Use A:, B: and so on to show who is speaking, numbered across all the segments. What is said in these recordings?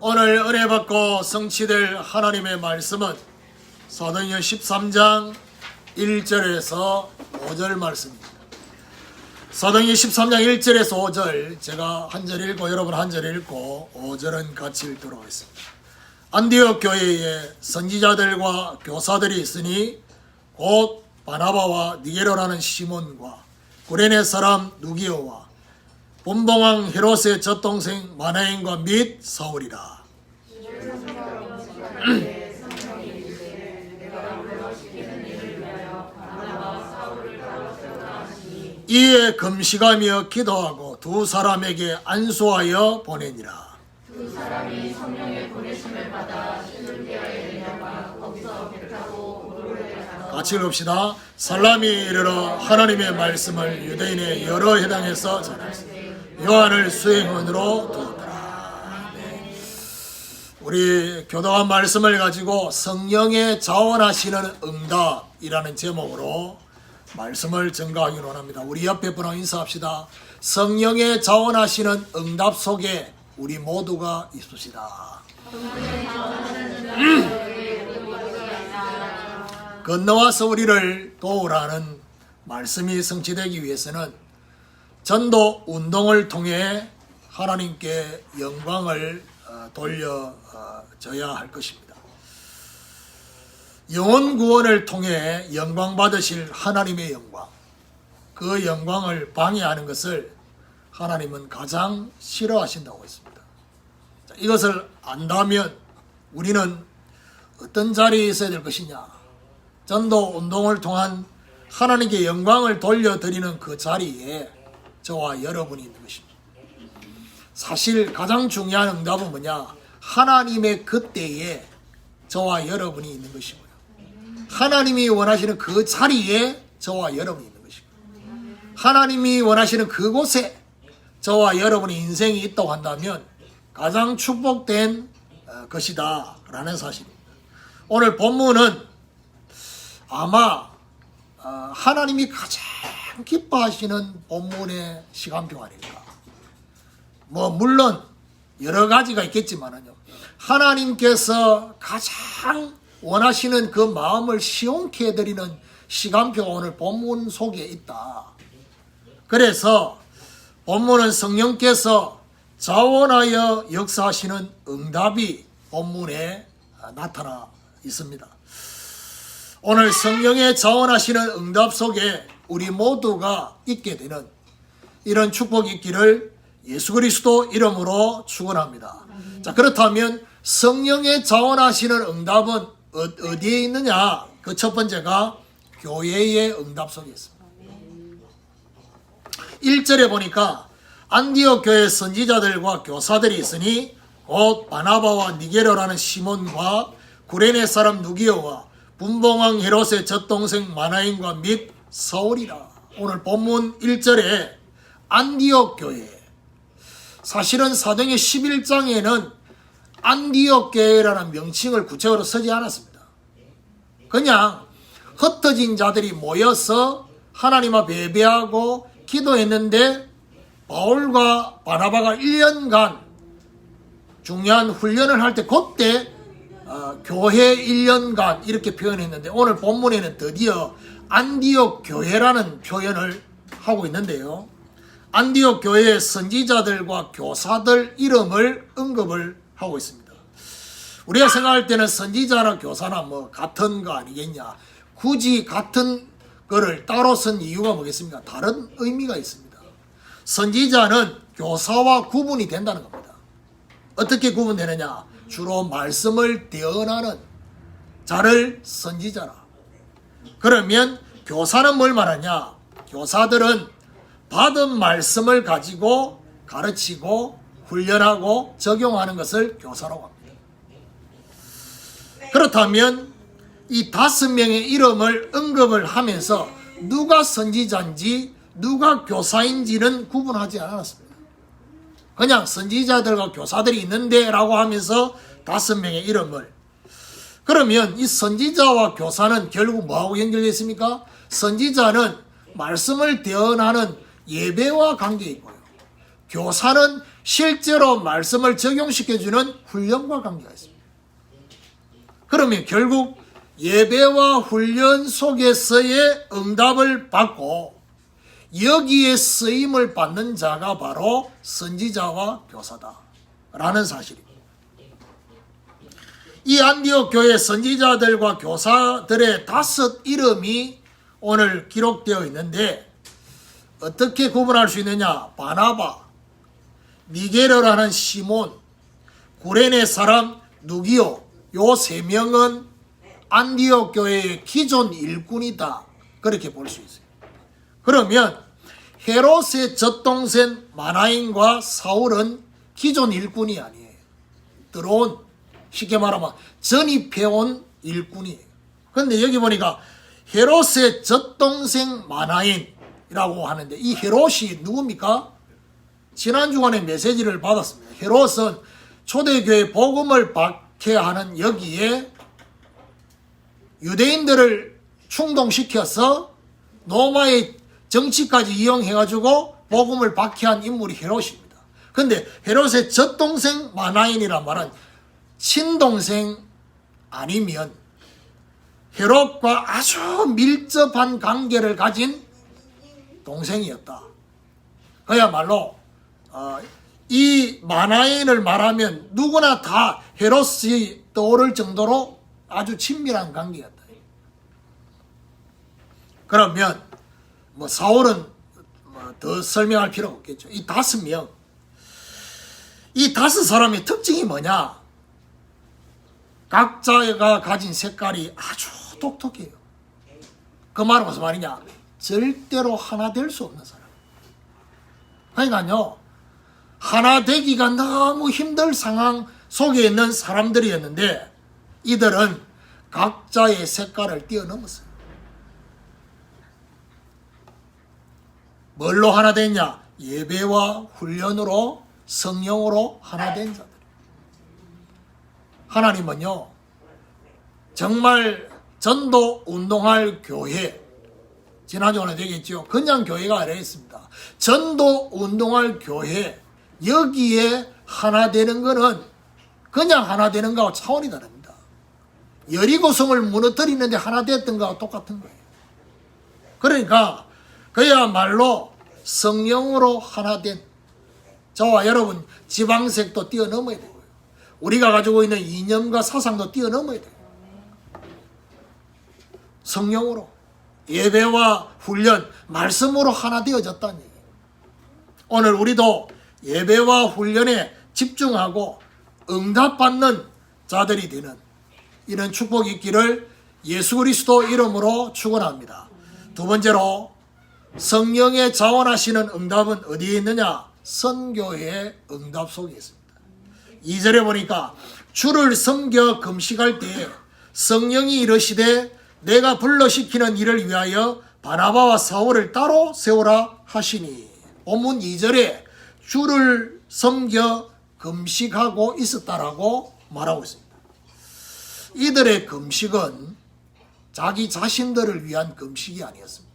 A: 오늘 은혜 받고 성취될 하나님의 말씀은 사도행전 13장 1절에서 5절 말씀입니다. 사도행전 13장 1절에서 5절 제가 한 절 읽고 여러분 한 절 읽고 5절은 같이 읽도록 하겠습니다. 안디옥 교회에 선지자들과 교사들이 있으니 곧 바나바와 니게로라는 시몬과 구레네 사람 누기오와 분봉왕 헤롯의 젖동생 마나엔과 및 사울이라. 이에 금식하며 기도하고 두 사람에게 안수하여 보내니라.
B: 두 사람이 성령의 보내심을 받아 실루키아에 내려가 거기서 배 타고 오도로에 가서
A: 같이 읽읍시다. 살람이 이르러 하나님의 말씀을 유대인의 여러 회당에서 전하시니 요한을 수행원으로 두었더라. 네. 우리 교도한 말씀을 가지고 성령의 자원하시는 응답이라는 제목으로 말씀을 전가하기 원합니다. 우리 옆에 분하고 인사합시다. 성령의 자원하시는 응답 속에 우리 모두가 있읍시다. 건너와서 우리를 도우라는 말씀이 성취되기 위해서는 전도 운동을 통해 하나님께 영광을 돌려줘야 할 것입니다. 영혼 구원을 통해 영광 받으실 하나님의 영광, 그 영광을 방해하는 것을 하나님은 가장 싫어하신다고 했습니다. 자, 이것을 안다면 우리는 어떤 자리에 있어야 될 것이냐? 전도 운동을 통한 하나님께 영광을 돌려드리는 그 자리에 저와 여러분이 있는 것입니다. 사실 가장 중요한 응답은 뭐냐? 하나님의 그때에 저와 여러분이 있는 것이고요. 하나님이 원하시는 그 자리에 저와 여러분이 있는 것이고요. 하나님이 원하시는 그곳에 저와 여러분의 인생이 있다고 한다면 가장 축복된 것이다 라는 사실입니다. 오늘 본문은 아마 하나님이 가장 기뻐하시는 본문의 시간표 아닐까. 물론 여러 가지가 있겠지만요. 하나님께서 가장 원하시는 그 마음을 시원케 해드리는 시간표가 오늘 본문 속에 있다. 그래서 본문은 성령께서 자원하여 역사하시는 응답이 본문에 나타나 있습니다. 오늘 성령의 자원하시는 응답 속에 우리 모두가 있게 되는 이런 축복이 있기를 예수 그리스도 이름으로 축원합니다. 자, 그렇다면 성령의 자원하시는 응답은 어디에 있느냐? 그 첫 번째가 교회의 응답 속에 있습니다. 1절에 보니까 안디옥 교회 선지자들과 교사들이 있으니 곧 바나바와 니게로라는 시몬과 구레네 사람 누기오와 분봉왕 헤롯의 젖동생 마나엔과 및 사울이라. 오늘 본문 1절에 안디옥 교회, 사실은 사도행전 11장에는 안디옥 교회라는 명칭을 구체적으로 쓰지 않았습니다. 그냥 흩어진 자들이 모여서 하나님 앞에 예배하고 기도했는데 바울과 바나바가 1년간 중요한 훈련을 할 때 그때 교회 1년간 이렇게 표현했는데 오늘 본문에는 드디어 안디옥 교회라는 표현을 하고 있는데요. 안디옥 교회의 선지자들과 교사들 이름을 언급을 하고 있습니다. 우리가 생각할 때는 선지자나 교사나 같은 거 아니겠냐. 굳이 같은 거를 따로 쓴 이유가 뭐겠습니까? 다른 의미가 있습니다. 선지자는 교사와 구분이 된다는 겁니다. 어떻게 구분되느냐? 주로 말씀을 대언하는 자를 선지자라. 그러면 교사는 뭘 말하냐? 교사들은 받은 말씀을 가지고 가르치고 훈련하고 적용하는 것을 교사라고 합니다. 그렇다면 이 5명의 이름을 언급을 하면서 누가 선지자인지 누가 교사인지는 구분하지 않았습니다. 그냥 선지자들과 교사들이 있는데 라고 하면서 5명의 이름을. 그러면 이 선지자와 교사는 결국 뭐하고 연결되어 있습니까? 선지자는 말씀을 대언하는 예배와 관계 있고요. 교사는 실제로 말씀을 적용시켜주는 훈련과 관계가 있습니다. 그러면 결국 예배와 훈련 속에서의 응답을 받고 여기에 쓰임을 받는 자가 바로 선지자와 교사다라는 사실입니다. 이 안디옥 교회 선지자들과 교사들의 5 이름이 오늘 기록되어 있는데 어떻게 구분할 수 있느냐? 바나바, 니게르라는 시몬, 구레네 사람 누기오, 요 3명은 안디옥 교회의 기존 일꾼이다. 그렇게 볼 수 있어요. 그러면 헤롯의 젖동생 마나인과 사울은 기존 일꾼이 아니에요. 들어온, 쉽게 말하면 전입해온 일꾼이에요. 그런데 여기 보니까 헤롯의 젖동생 마나인이라고 하는데 이 헤롯이 누굽니까? 지난 주간에 메시지를 받았습니다. 헤롯은 초대교회 복음을 박해하는 여기에 유대인들을 충동시켜서 로마의 정치까지 이용해가지고 복음을 박해한 인물이 헤롯입니다. 그런데 헤롯의 젖동생 마나인이란 말은 친동생 아니면 헤롯과 아주 밀접한 관계를 가진 동생이었다. 그야말로 이 마나인을 말하면 누구나 다 헤롯이 떠오를 정도로 아주 친밀한 관계였다. 그러면 사울은 더 설명할 필요가 없겠죠. 이 5명, 이 5 사람의 특징이 뭐냐? 각자가 가진 색깔이 아주 독특해요. 그 말은 무슨 말이냐? 절대로 하나 될 수 없는 사람. 그러니까요, 하나 되기가 너무 힘들 상황 속에 있는 사람들이었는데 이들은 각자의 색깔을 뛰어넘었어요. 뭘로 하나 됐냐? 예배와 훈련으로 성령으로 하나 된 자들. 하나님은요, 정말 전도 운동할 교회, 지난주에 되겠죠. 그냥 교회가 아니라 했습니다. 전도 운동할 교회, 여기에 하나 되는 거는 그냥 하나 되는 거하고 차원이 다릅니다. 여리고성을 무너뜨리는데 하나 됐던 거하고 똑같은 거예요. 그러니까 그야말로 성령으로 하나 된 저와 여러분 지방색도 뛰어넘어야 되고요. 우리가 가지고 있는 이념과 사상도 뛰어넘어야 돼요. 성령으로 예배와 훈련, 말씀으로 하나 되어졌다는 얘기예요. 오늘 우리도 예배와 훈련에 집중하고 응답받는 자들이 되는 이런 축복이 있기를 예수 그리스도 이름으로 축원합니다. 두 번째로 성령의 자원하시는 응답은 어디에 있느냐? 선교의 응답 속에 있습니다. 2절에 보니까 주를 섬겨 금식할 때 성령이 이르시되 내가 불러시키는 일을 위하여 바나바와 사울을 따로 세우라 하시니, 본문 2절에 주를 섬겨 금식하고 있었다라고 말하고 있습니다. 이들의 금식은 자기 자신들을 위한 금식이 아니었습니다.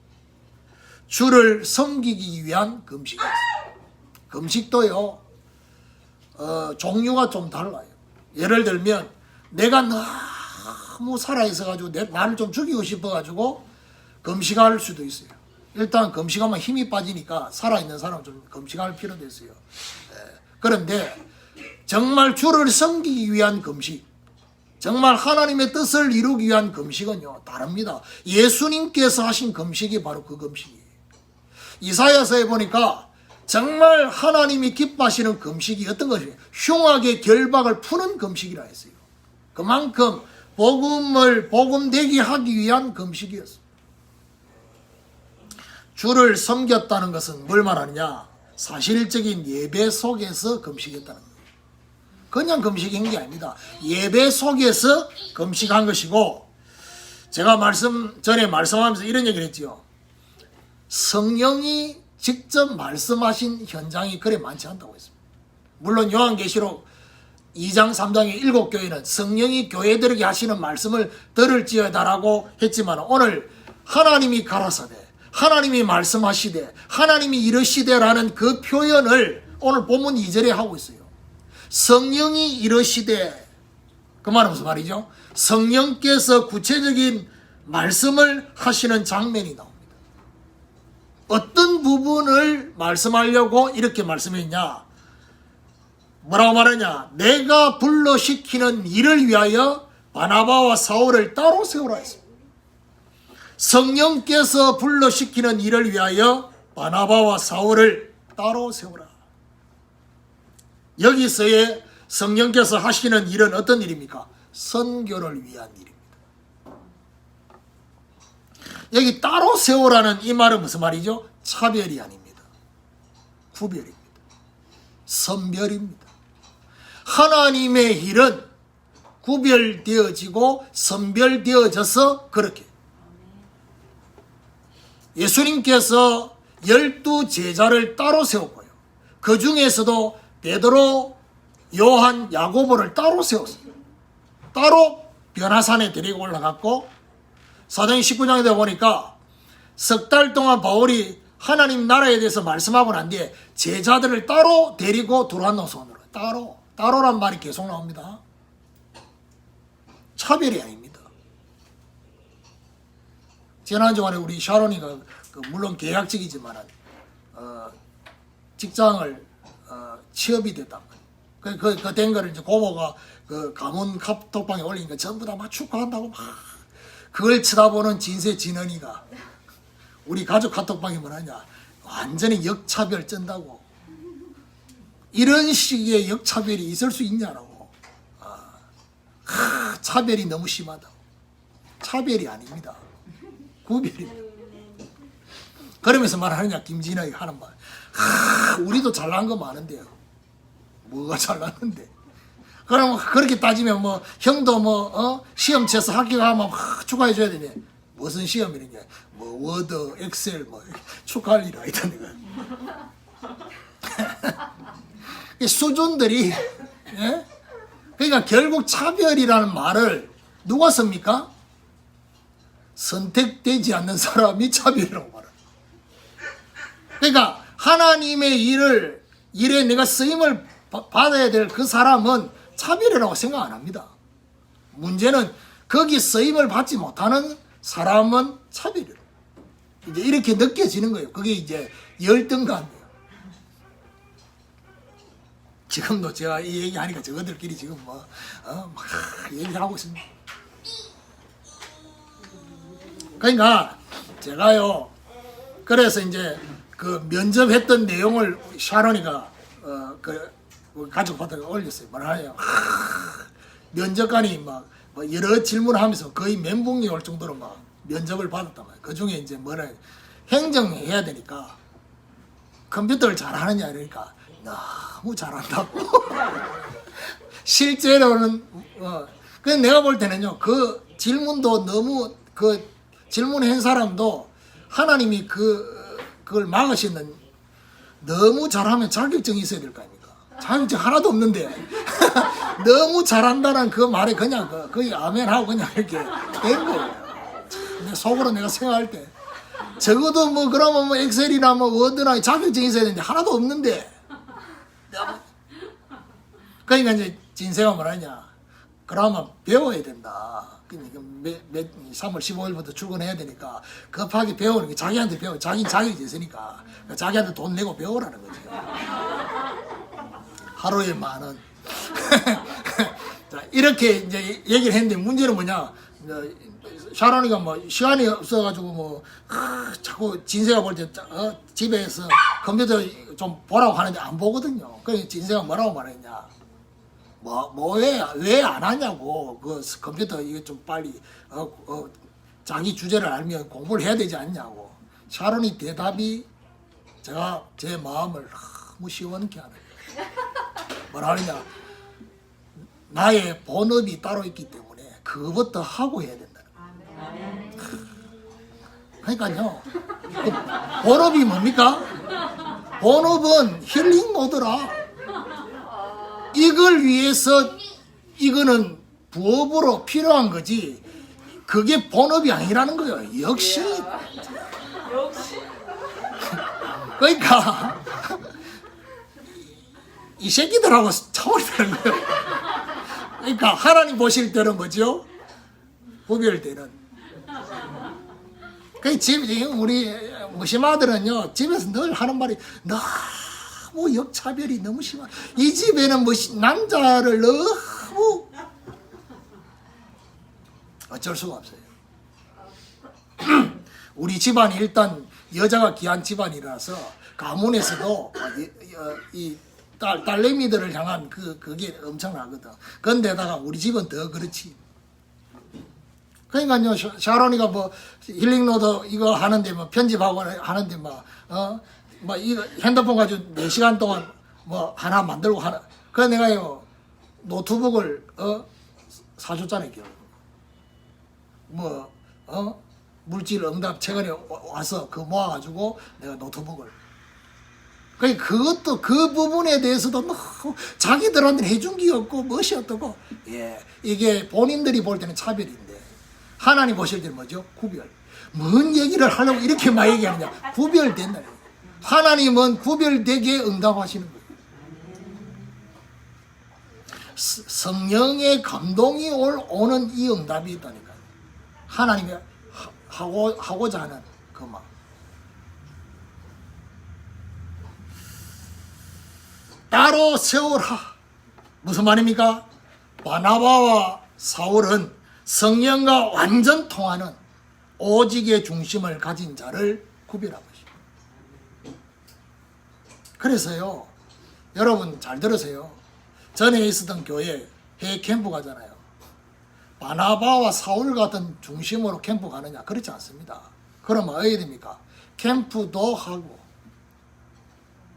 A: 주를 섬기기 위한 금식이었습니다. 금식도요, 종류가 좀 달라요. 예를 들면 내가 너무 살아있어가지고 나를 좀 죽이고 싶어가지고 금식할 수도 있어요. 일단 금식하면 힘이 빠지니까 살아있는 사람은 좀 금식할 필요도 있어요. 그런데 정말 주를 섬기기 위한 금식, 정말 하나님의 뜻을 이루기 위한 금식은요 다릅니다. 예수님께서 하신 금식이 바로 그 금식이에요. 이사야서에 보니까 정말 하나님이 기뻐하시는 금식이 어떤 것이에요? 흉악의 결박을 푸는 금식이라 했어요. 그만큼 복음되게 하기 위한 금식이었어요. 주를 섬겼다는 것은 뭘 말하느냐? 사실적인 예배 속에서 금식했다는 거예요. 그냥 금식한 게 아닙니다. 예배 속에서 금식한 것이고, 제가 전에 말씀하면서 이런 얘기를 했죠. 성령이 직접 말씀하신 현장이 그래 많지 않다고 했습니다. 물론 요한계시록 2장 3장의 7교회는 성령이 교회들에게 하시는 말씀을 들을지어다라고 했지만, 오늘 하나님이 가라사대, 하나님이 말씀하시되, 하나님이 이르시되라는 그 표현을 오늘 본문 2절에 하고 있어요. 성령이 이러시되, 그 말은 무슨 말이죠? 성령께서 구체적인 말씀을 하시는 장면이 나옵니다. 어떤 부분을 말씀하려고 이렇게 말씀했냐? 뭐라고 말하냐? 내가 불러시키는 일을 위하여 바나바와 사울을 따로 세우라 했습니다. 성령께서 불러시키는 일을 위하여 바나바와 사울을 따로 세우라. 여기서의 성령께서 하시는 일은 어떤 일입니까? 선교를 위한 일입니다. 여기 따로 세우라는 이 말은 무슨 말이죠? 차별이 아닙니다. 구별입니다. 선별입니다. 하나님의 일은 구별되어지고 선별되어져서 그렇게 예수님께서 12 제자를 따로 세웠고요. 그 중에서도 베드로, 요한, 야고보를 따로 세웠어요. 따로 변화산에 데리고 올라갔고, 사도행 19장에 되어 보니까 석 달 동안 바울이 하나님 나라에 대해서 말씀하고 난 뒤에 제자들을 따로 데리고 들어왔노 손으로. 따로란 말이 계속 나옵니다. 차별이 아닙니다. 지난주간에 우리 샤론이가 물론 계약직이지만 직장을 취업이 됐단 말이에요. 그 된 거를 이제 고모가 그 가문 카톡방에 올리니까 전부 다 막 축하한다고 막 그걸 쳐다보는 진세 진언이가 우리 가족 카톡방에 뭐하냐 완전히 역차별 쩐다고. 이런 식의 역차별이 있을 수 있냐라고. 차별이 너무 심하다고. 차별이 아닙니다. 구별입니다. 그러면서 말하느냐 김진아이 하는 말. 우리도 잘난 거 많은데요. 뭐가 잘났는데? 그럼 그렇게 따지면 뭐 형도 뭐 시험 쳐서 합격하면 막 축하해 줘야 되네. 무슨 시험이냐? 뭐 워드, 엑셀 뭐 축하할 일 아니던데. 수준들이 예? 그러니까 결국 차별이라는 말을 누가 씁니까? 선택되지 않는 사람이 차별이라고 말해요. 그러니까 하나님의 일에 내가 쓰임을 받아야 될 그 사람은 차별이라고 생각 안 합니다. 문제는 거기 쓰임을 받지 못하는 사람은 차별이라고. 이제 이렇게 느껴지는 거예요. 그게 이제 열등감이에요. 지금도 제가 이 얘기하니까 저들끼리 지금 막 얘기하고 있습니다. 그러니까 제가요, 그래서 이제 그 면접했던 내용을 샤론이가 그 가족 파트에 올렸어요. 뭐라요? 면접관이 막 여러 질문을 하면서 거의 멘붕이 올 정도로 막 면접을 받았단 말이에요. 그 중에 이제 뭐라 행정해야 되니까 컴퓨터를 잘하느냐 이러니까 너무 잘한다고. 실제로는 그냥 내가 볼 때는요, 그 질문도 너무 그 질문한 사람도 하나님이 그걸 막으시는, 너무 잘하면 자격증이 있어야 될 거 아닙니까? 자격증 하나도 없는데 너무 잘한다는 그 말에 그냥 거의 아멘하고 그냥 이렇게 된 거예요. 내 속으로 내가 생각할 때 적어도 뭐 그러면 뭐 엑셀이나 뭐 워드나 자격증이 있어야 되는데 하나도 없는데. 그러니까 이제 진세가 뭐라냐, 그러면 배워야 된다. 그러니까 3월 15일부터 출근해야 되니까 급하게 배우는 게, 자기한테 배워, 자기는 자격이 있으니까 자기한테 돈 내고 배우라는 거죠. 하루에 10,000원. 자, 이렇게 이제 얘기를 했는데 문제는 뭐냐, 샤론이가 뭐 시간이 없어가지고 뭐 자꾸 진세가 볼 때 집에서 컴퓨터 좀 보라고 하는데 안 보거든요. 그래서 진세가 뭐라고 말했냐, 왜 안 하냐고. 그 컴퓨터 이게 좀 빨리 자기 주제를 알면 공부를 해야 되지 않냐고. 샤론이 대답이 제가 제 마음을 너무 시원케 하는 거예요. 뭐라 하느냐, 나의 본업이 따로 있기 때문에 그것부터 하고 해야 된다. 그러니까요, 그 본업이 뭡니까? 본업은 힐링 모드라. 이걸 위해서 이거는 부업으로 필요한 거지, 그게 본업이 아니라는 거예요. 역시. 그러니까 이 새끼들하고 차원이 다른 거예요. 그러니까 하나님 보실 때는 뭐죠? 구별되는. 그 지금 우리 무심아들은요, 집에서 늘 하는 말이 너무 역차별이 너무 심한. 이 집에는 남자를 너무 어쩔 수가 없어요. 우리 집안이 일단 여자가 귀한 집안이라서 가문에서도 이 딸내미들을 향한 그게 엄청나거든. 그런데다가 우리 집은 더 그렇지. 그러니까요, 샤론이가 뭐 힐링노드 이거 하는데 뭐 편집하고 하는데 뭐 이거 핸드폰 가지고 4시간 동안 뭐 하나 만들고 하나. 그래 내가요 노트북을 사줬잖아요. 뭐 물질 응답 최근에 와서 그 모아가지고 내가 노트북을. 그러니까 그것도 그 부분에 대해서도 너무 자기들한테는 해준 게 없고 멋이 어떻고, 예, 이게 본인들이 볼 때는 차별인데 하나님 보실 때는 뭐죠? 구별. 뭔 얘기를 하려고 이렇게 막 얘기하느냐? 구별된다. 하나님은 구별되게 응답하시는 거예요. 성령의 감동이 오는 이 응답이 있다니까요. 하나님이 하고자 하는 그 마음. 따로 세우라. 무슨 말입니까? 바나바와 사울은 성령과 완전 통하는 오직의 중심을 가진 자를 구별하고 있습니다. 그래서요, 여러분 잘 들으세요. 전에 있었던 교회 해외 캠프 가잖아요. 바나바와 사울 같은 중심으로 캠프 가느냐? 그렇지 않습니다. 그러면 어떻게 됩니까? 캠프도 하고,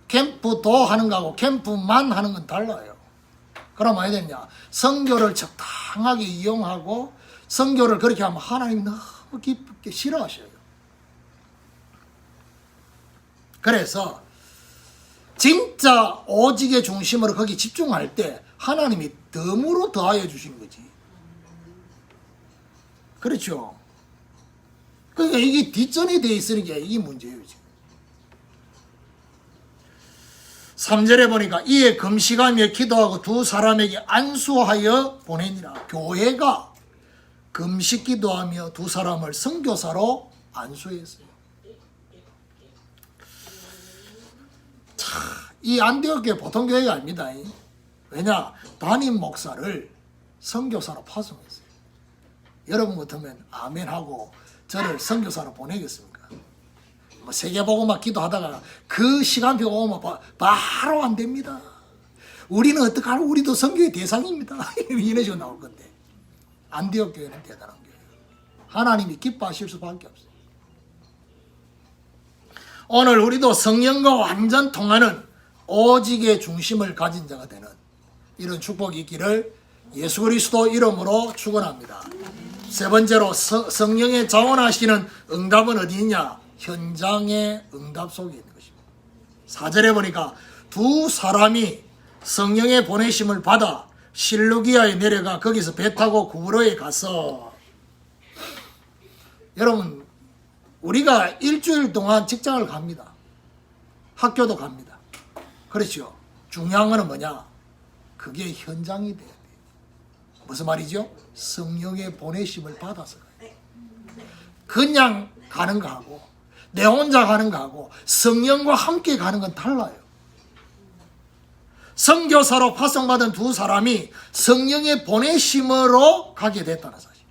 A: 캠프도 하는 거하고 캠프만 하는 건 달라요. 그러면 어떻게 되냐? 선교를 적당하게 이용하고, 선교를 그렇게 하면 하나님 너무 기쁘게 싫어하셔요. 그래서 진짜 오직의 중심으로 거기 집중할 때 하나님이 덤으로 더하여 주신 거지. 그렇죠. 그러니까 이게 뒷전이 되어 있으니까 이게 문제예요, 지금. 3절에 보니까 이에 금식하며 기도하고 두 사람에게 안수하여 보내니라. 교회가 금식 기도하며 두 사람을 선교사로 안수했어요. 자, 이 안디옥 교회 보통 교회가 아닙니다. 왜냐? 담임 목사를 선교사로 파송했어요. 여러분 같으면 아멘하고 저를 선교사로 보내겠습니까? 뭐 세계복음막 기도하다가 그 시간표 오면 바로 안 됩니다. 우리는 어떡하나? 우리도 선교의 대상입니다. 이런 식으로 나올 건데, 안디옥 교회는 대단한 교회예요. 하나님이 기뻐하실 수밖에 없어요. 오늘 우리도 성령과 완전 통하는 오직의 중심을 가진 자가 되는 이런 축복이 있기를 예수 그리스도 이름으로 축원합니다. 세 번째로 성령의 자원하시는 응답은 어디 있냐? 현장의 응답 속에 있는 것입니다. 4절에 보니까 두 사람이 성령의 보내심을 받아 실루기아에 내려가 거기서 배 타고 구브로에 가서, 여러분 우리가 일주일 동안 직장을 갑니다. 학교도 갑니다. 그렇죠. 중요한 거는 뭐냐? 그게 현장이 돼야 돼요. 무슨 말이죠? 성령의 보내심을 받아서 가요. 그냥 가는 거하고 내 혼자 가는 거하고 성령과 함께 가는 건 달라요. 선교사로 파송받은 두 사람이 성령의 보내심으로 가게 됐다는 사실.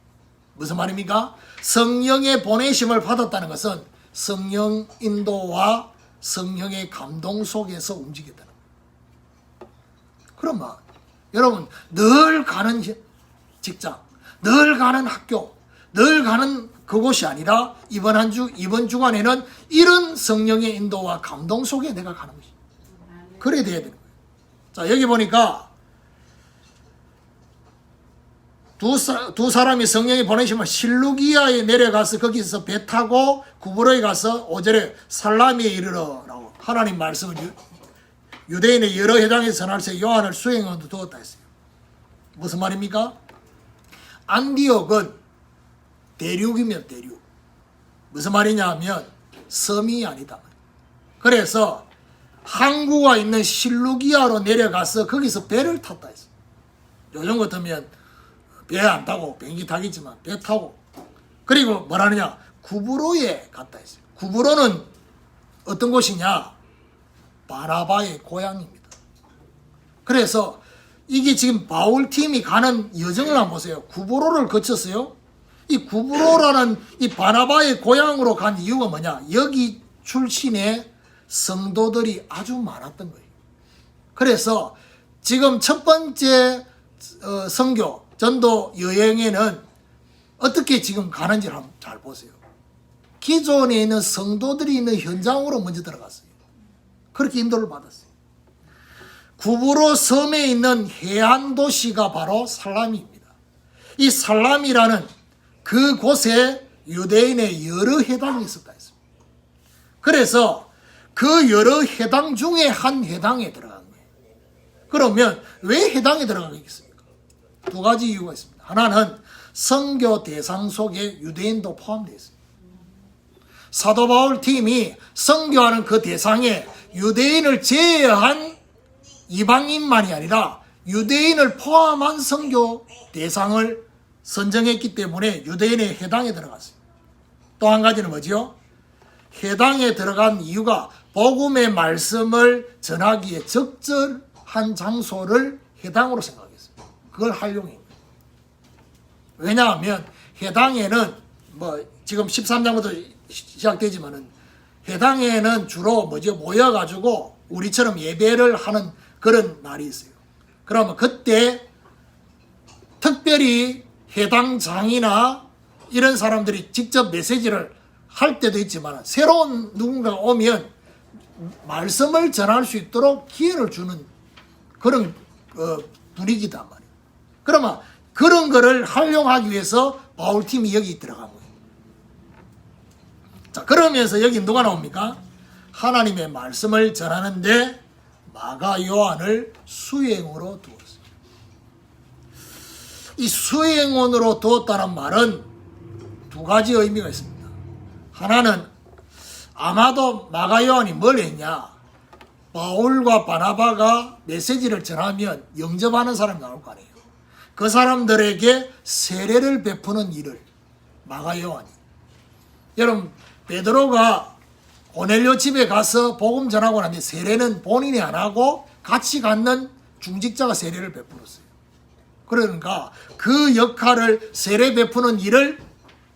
A: 무슨 말입니까? 성령의 보내심을 받았다는 것은 성령 인도와 성령의 감동 속에서 움직였다는 거예요. 그러면 여러분 늘 가는 직장, 늘 가는 학교, 늘 가는 그곳이 아니라 이번 주간에는 이런 성령의 인도와 감동 속에 내가 가는 것이. 그래야 돼야 되는 거예요. 자, 여기 보니까 두 사람이 성령이 보내시면 실루기아에 내려가서 거기서 배 타고 구브로에 가서 5절에 살라미에 이르러라고 하나님 말씀을 유대인의 여러 회당에서 전할세 요한을 수행원도 두었다 했어요. 무슨 말입니까? 안디옥은 대륙이면 대륙. 무슨 말이냐 하면 섬이 아니다. 그래서 항구가 있는 실루기아로 내려가서 거기서 배를 탔다 했어요. 요즘 같으면 배 안 타고 비행기 타겠지만 배 타고, 그리고 뭐라느냐, 구브로에 갔다 했어요. 구브로는 어떤 곳이냐, 바나바의 고향입니다. 그래서 이게 지금 바울 팀이 가는 여정을 한번 보세요. 구브로를 거쳤어요. 이 구브로라는 이 바나바의 고향으로 간 이유가 뭐냐, 여기 출신의 성도들이 아주 많았던 거예요. 그래서 지금 첫 번째 선교 전도 여행에는 어떻게 지금 가는지를 한번 잘 보세요. 기존에 있는 성도들이 있는 현장으로 먼저 들어갔어요. 그렇게 인도를 받았어요. 구브로 섬에 있는 해안 도시가 바로 살라미입니다. 이 살라미라는 그곳에 유대인의 여러 해당이 있었다 했습니다. 그래서 그 여러 해당 중에 한 해당에 들어간 거예요. 그러면 왜 해당에 들어가겠습니까? 두 가지 이유가 있습니다. 하나는 선교 대상 속에 유대인도 포함되어 있습니다. 사도 바울 팀이 선교하는 그 대상에 유대인을 제외한 이방인만이 아니라 유대인을 포함한 선교 대상을 선정했기 때문에 유대인의 해당에 들어갔어요. 또 한 가지는 뭐지요? 해당에 들어간 이유가 복음의 말씀을 전하기에 적절한 장소를 해당으로 생각했어요. 그걸 활용해요. 왜냐하면 해당에는 뭐 지금 13장부터 시작되지만은 해당에는 주로 뭐죠? 모여가지고 우리처럼 예배를 하는 그런 날이 있어요. 그러면 그때 특별히 해당장이나 이런 사람들이 직접 메시지를 할 때도 있지만 새로운 누군가가 오면 말씀을 전할 수 있도록 기회를 주는 그런 분위기단 말이에요. 그러면 그런 거를 활용하기 위해서 바울팀이 여기 들어간 거예요. 자, 그러면서 여기 누가 나옵니까? 하나님의 말씀을 전하는데 마가 요한을 수행으로 두었어요. 이 수행원으로 두었다는 말은 두 가지 의미가 있습니다. 하나는 아마도 마가 요한이 뭘 했냐, 바울과 바나바가 메시지를 전하면 영접하는 사람이 나올 거 아니에요. 그 사람들에게 세례를 베푸는 일을 마가 요한이, 여러분 베드로가 고넬료 집에 가서 복음 전하고 나는데 세례는 본인이 안 하고 같이 갖는 중직자가 세례를 베풀었어요. 그러니까 그 역할을 세례 베푸는 일을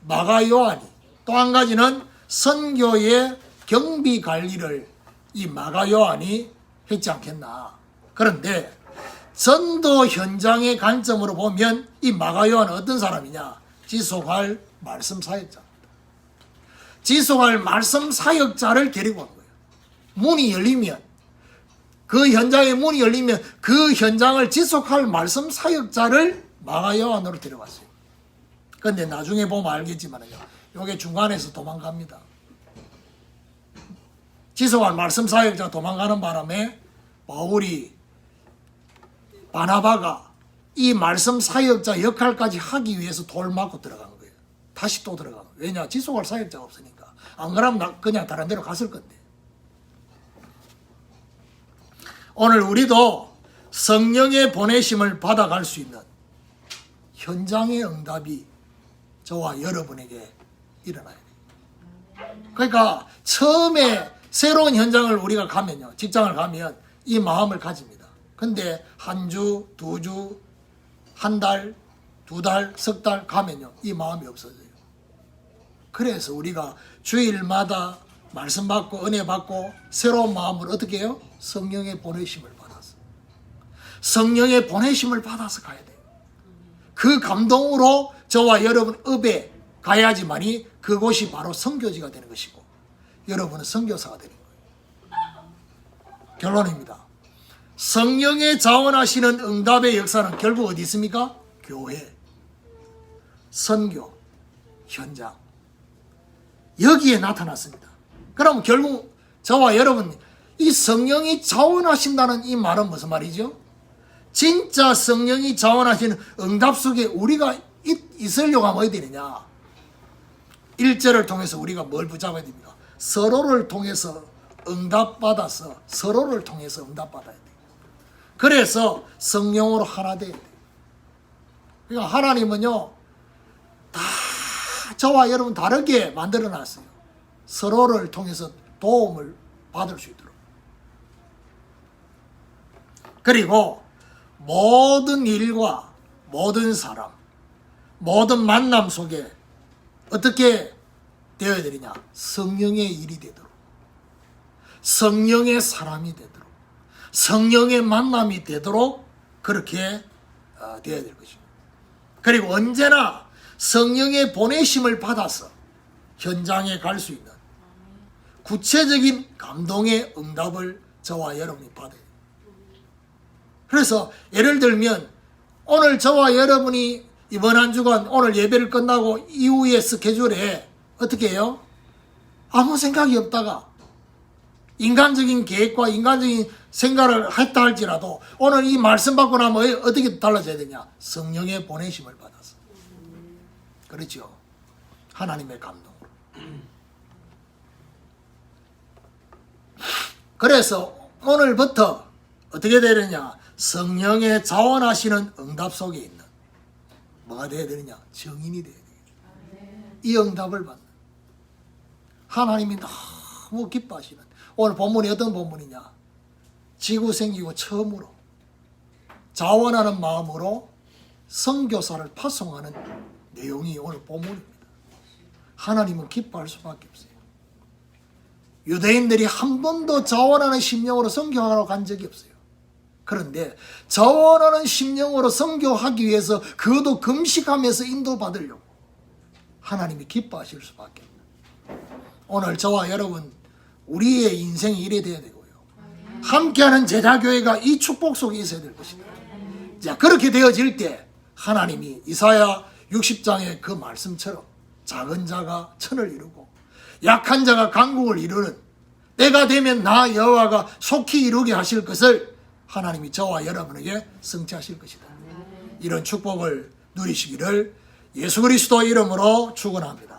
A: 마가 요한이, 또 한 가지는 선교의 경비 관리를 이 마가 요한이 했지 않겠나. 그런데 전도 현장의 관점으로 보면 이 마가 요한은 어떤 사람이냐, 지속할 말씀 사역자. 지속할 말씀 사역자를 데리고 온 거예요. 문이 열리면, 그 현장의 문이 열리면 그 현장을 지속할 말씀 사역자를 마가 요한으로 데려왔어요. 그런데 나중에 보면 알겠지만요, 요게 중간에서 도망갑니다. 지속할 말씀 사역자 도망가는 바람에 바울이, 바나바가 이 말씀 사역자 역할까지 하기 위해서 돌 맞고 들어간 거예요. 다시 또 들어간 거예요. 왜냐? 지속할 사역자가 없으니까. 안 그러면 그냥 다른 데로 갔을 건데. 오늘 우리도 성령의 보내심을 받아갈 수 있는 현장의 응답이 저와 여러분에게 일어나야 돼요. 그러니까 처음에 새로운 현장을 우리가 가면요, 직장을 가면 이 마음을 가집니다. 근데 한 주, 두 주, 한 달, 두 달, 석 달 가면요, 이 마음이 없어져요. 그래서 우리가 주일마다 말씀 받고 은혜 받고 새로운 마음을 어떻게 해요? 성령의 보내심을 받아서. 성령의 보내심을 받아서 가야 돼요. 그 감동으로 저와 여러분 읍에 가야지만이 그곳이 바로 선교지가 되는 것이고 여러분은 선교사가 되는 거예요. 결론입니다. 성령의 자원하시는 응답의 역사는 결국 어디 있습니까? 교회, 선교, 현장, 여기에 나타났습니다. 그럼 결국 저와 여러분, 이 성령이 자원하신다는 이 말은 무슨 말이죠? 진짜 성령이 자원하시는 응답 속에 우리가 있으려고 하면 어디 되느냐? 1절을 통해서 우리가 뭘 붙잡아야 됩니까? 서로를 통해서 응답받아서 서로를 통해서 응답받아야 돼요. 그래서 성령으로 하나 돼야 돼요. 그러니까 하나님은요, 다 저와 여러분 다르게 만들어 놨어요. 서로를 통해서 도움을 받을 수 있도록. 그리고 모든 일과 모든 사람, 모든 만남 속에 어떻게 되어야 되느냐? 성령의 일이 되도록, 성령의 사람이 되도록, 성령의 만남이 되도록 그렇게 되어야 될 것입니다. 그리고 언제나 성령의 보내심을 받아서 현장에 갈 수 있는 구체적인 감동의 응답을 저와 여러분이 받아야 돼요. 그래서 예를 들면 오늘 저와 여러분이 이번 한 주간 오늘 예배를 끝나고 이후의 스케줄에 어떻게 해요? 아무 생각이 없다가 인간적인 계획과 인간적인 생각을 했다 할지라도 오늘 이 말씀 받고 나면 어떻게 달라져야 되냐? 성령의 보내심을 받아서. 그렇죠? 하나님의 감동으로. 그래서 오늘부터 어떻게 되느냐? 성령의 자원하시는 응답 속에 있는 뭐가 되어야 되느냐? 증인이 되어야 되겠다. 이 응답을 받는 하나님이 너무 기뻐하시는 오늘 본문이 어떤 본문이냐? 지구 생기고 처음으로 자원하는 마음으로 선교사를 파송하는 내용이 오늘 본문입니다. 하나님은 기뻐할 수밖에 없어요. 유대인들이 한 번도 자원하는 심령으로 선교하러 간 적이 없어요. 그런데 자원하는 심령으로 선교하기 위해서 그것도 금식하면서 인도받으려고 하나님이 기뻐하실 수밖에 없어요. 오늘 저와 여러분 우리의 인생이 이래 돼야 되고요. 함께하는 제자교회가 이 축복 속에 있어야 될 것입니다. 자, 그렇게 되어질 때 하나님이 이사야 60장의 그 말씀처럼 작은 자가 천을 이루고 약한 자가 강국을 이루는 때가 되면 나 여호와가 속히 이루게 하실 것을 하나님이 저와 여러분에게 성취하실 것이다. 이런 축복을 누리시기를 예수 그리스도 이름으로 축원합니다.